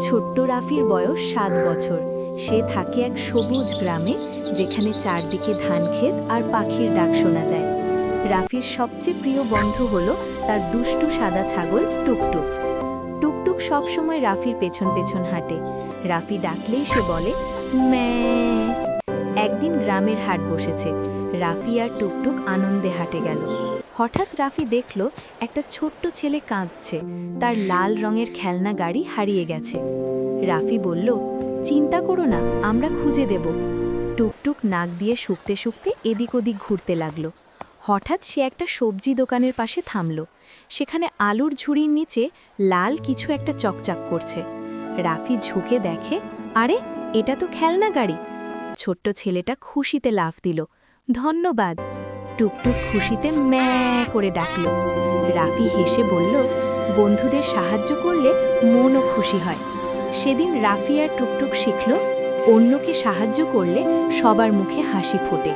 ছোট্ট রাফির বয়স 7 বছর। সে থাকে এক সবুজ গ্রামে, যেখানে চারদিকে ধানক্ষেত আর পাখির ডাক শোনা যায়। রাফির সবচেয়ে প্রিয় বন্ধু হলো তার দুষ্টু সাদা ছাগল টুকটুক। টুকটুক সবসময় রাফির পেছন পেছন হাঁটে। রাফি ডাকলেই সে বলে ম্যাঁ। একদিন গ্রামের হাট বসেছে। রাফি আর টুকটুক আনন্দে হাঁটে গেল। হঠাৎ রাফি দেখল একটা ছোট্ট ছেলে কাঁদছে। তার লাল রঙের খেলনা গাড়ি হারিয়ে গেছে। রাফি বলল, চিন্তা করো না, আমরা খুঁজে দেব। টুকটুক নাক দিয়ে শুকতে শুকতে এদিক ওদিক ঘুরতে লাগলো। হঠাৎ সে একটা সবজি দোকানের পাশে থামল। সেখানে আলুর ঝুড়ির নিচে লাল কিছু একটা চকচক করছে। রাফি ঝুঁকে দেখে, আরে এটা তো খেলনা গাড়ি। ছোট্ট ছেলেটা খুশিতে লাফ দিল, ধন্যবাদ। টুকটুক খুশিতে ম্যাঁ করে ডাকল। রাফি হেসে বলল, বন্ধুদের সাহায্য করলে মনও খুশি হয়। সেদিন রাফি আর টুকটুক শিখল, অন্যকে সাহায্য করলে সবার মুখে হাসি ফোটে।